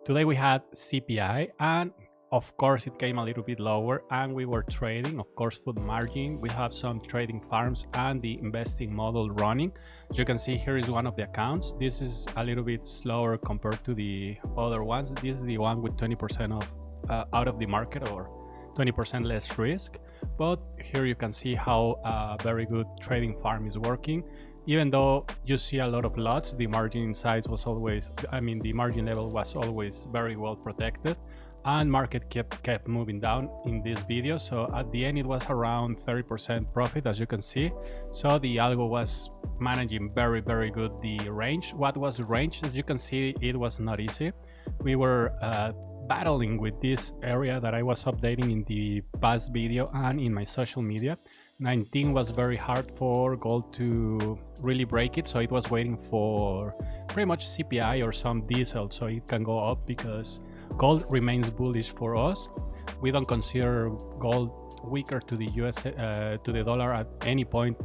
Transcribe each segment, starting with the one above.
Today we had CPI, and of course it came a little bit lower, and we were trading, of course, for the margin. We have some trading farms and the investing model running. As you can see, here is one of the accounts. This is a little bit slower compared to the other ones. This is the one with 20% of out of the market, or 20% less risk. But here you can see how a very good trading farm is working. Even though you see a lot of lots, the margin size was always, the margin level was always very well protected, and market kept moving down in this video. So at the end it was around 30% profit, as you can see. So the algo was managing very good the range. What was the range? As you can see, it was not easy. We were battling with this area that I was updating in the past video and in my social media. 19 was very hard for gold to really break it, so it was waiting for pretty much CPI or some diesel so it can go up, because gold remains bullish for us. We don't consider gold weaker to the to the dollar at any point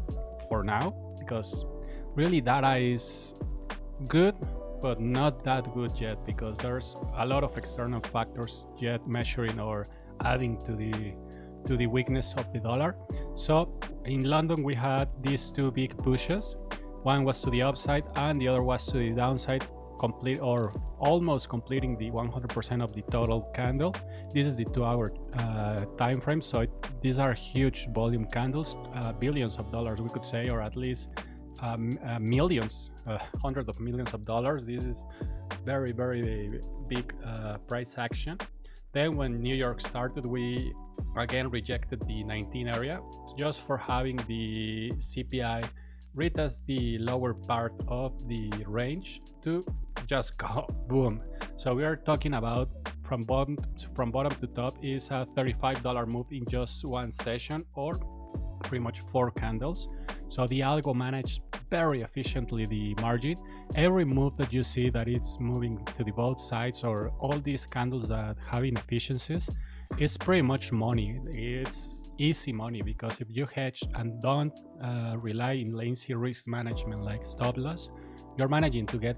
for now, because really data is good but not that good yet, because there's a lot of external factors yet measuring or adding to the weakness of the dollar. So in London we had these two big pushes. One was to the upside and the other was to the downside, complete or almost completing the 100% of the total candle. This is the 2-hour time frame, so these are huge volume candles, billions of dollars we could say, or at least millions, hundreds of millions of dollars. This is very big price action. Then when New York started, we again rejected the 19 area just for having the CPI retest the lower part of the range to just go boom. So we are talking about from bottom to top is a $35 move in just one session, or pretty much 4 candles. So the algo managed very efficiently the margin. Every move that you see that it's moving to the both sides, or all these candles that have inefficiencies, is pretty much money. It's easy money, because if you hedge and don't rely in lazy risk management like stop loss, you're managing to get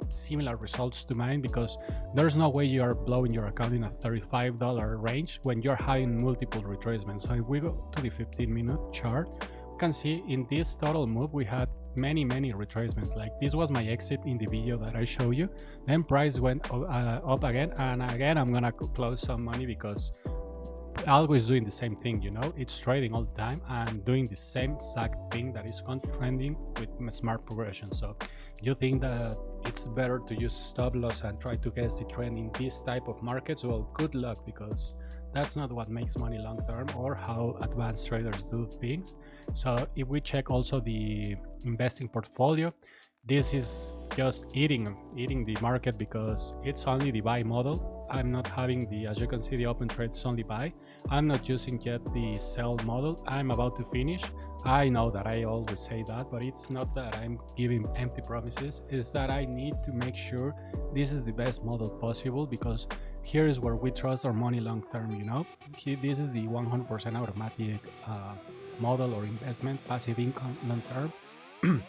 similar results to mine, because there's no way you are blowing your account in a $35 range when you're having multiple retracements. So if we go to the 15-minute chart, you can see in this total move we had many retracements. Like this was my exit in the video that I show you. Then price went up again, and again I'm gonna close some money, because algo is doing the same thing, you know, it's trading all the time and doing the same exact thing that is trending with smart progression. So you think that it's better to use stop loss and try to guess the trend in this type of markets? Well, good luck, because that's not what makes money long term or how advanced traders do things. So if we check also the investing portfolio, this is just eating the market, because it's only the buy model. I'm not having the, as you can see, the open trades only buy. I'm not using yet the sell model. I'm about to finish. I know that I always say that, but it's not that I'm giving empty promises. It's that I need to make sure this is the best model possible, because here is where we trust our money long term, you know. This is the 100% automatic model or investment, passive income long term.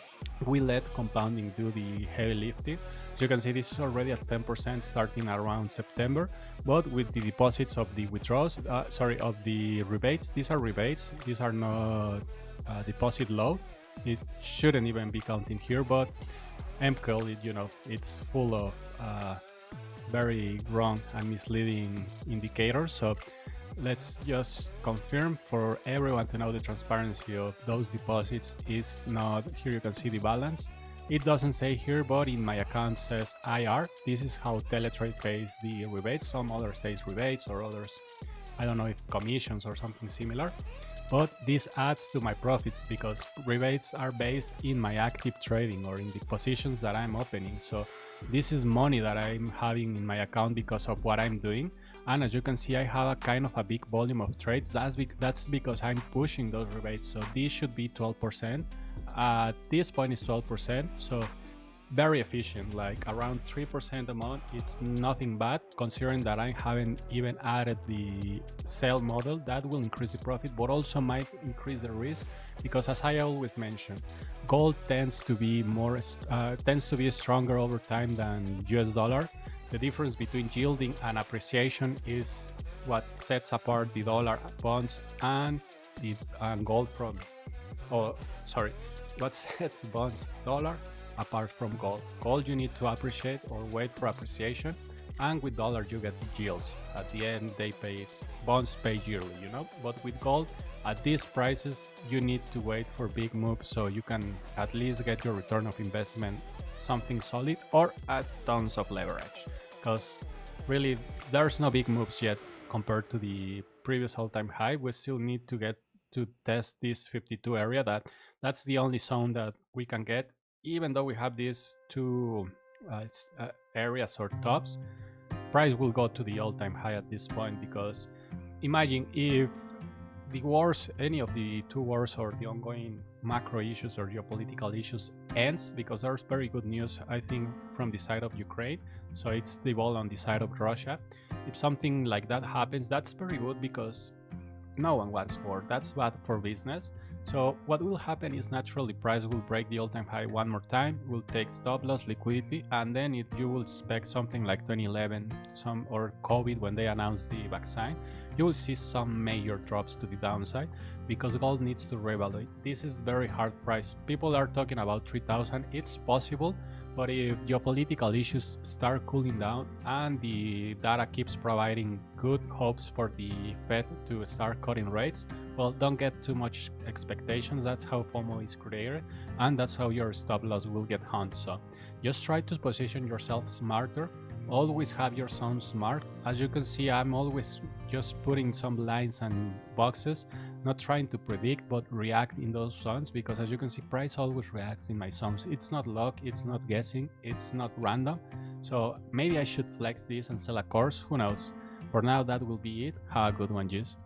We let compounding do the heavy lifting. As you can see, this is already at 10% starting around September, but with the deposits of the withdrawals, of the rebates. These are rebates, these are not deposit load. It shouldn't even be counting here, but MQL, you know, it's full of very wrong and misleading indicators. So let's just confirm for everyone to know the transparency of those deposits is not here. You can see the balance. It doesn't say here, but in my account says IR. This is how Teletrade pays the rebates. Some others says rebates, or others, I don't know if commissions or something similar. But this adds to my profits, because rebates are based in my active trading or in the positions that I'm opening. So this is money that I'm having in my account because of what I'm doing. And as you can see, I have a kind of a big volume of trades. That's because I'm pushing those rebates. So this should be 12%. At this point is 12%. So very efficient, like around 3% a month. It's nothing bad, considering that I haven't even added the sell model. That will increase the profit, but also might increase the risk, because as I always mention, gold tends to be stronger over time than US dollar. The difference between yielding and appreciation is what sets apart the dollar bonds and gold from, oh sorry, what sets bonds dollar apart from gold. Gold you need to appreciate or wait for appreciation, and with dollar you get yields. At the end they pay, bonds pay yearly, you know, but with gold at these prices you need to wait for big moves so you can at least get your return of investment something solid or add tons of leverage, because really there's no big moves yet compared to the previous all-time high. We still need to get to test this 52 area. That's the only zone that we can get, even though we have these two areas or tops. Price will go to the all-time high at this point, because imagine if the wars, any of the two wars or the ongoing macro issues or geopolitical issues ends, because there's very good news I think from the side of Ukraine, so it's the ball on the side of Russia. If something like that happens, that's very good, because no one wants war. That's bad for business. So what will happen is naturally price will break the all-time high one more time, will take stop loss liquidity, and then if you will expect something like 2011 or COVID when they announced the vaccine, you will see some major drops to the downside, because gold needs to revalue. This is very hard price. People are talking about 3,000. It's possible, but if geopolitical issues start cooling down and the data keeps providing good hopes for the Fed to start cutting rates, well, don't get too much expectations. That's how FOMO is created, and that's how your stop loss will get hunted. So just try to position yourself smarter. Always have your zones marked. As you can see, I'm always just putting some lines and boxes, not trying to predict but react in those zones, because as you can see, price always reacts in my zones. It's not luck, it's not guessing, it's not random. So maybe I should flex this and sell a course, who knows. For now, that will be it. Have a good one, Juice.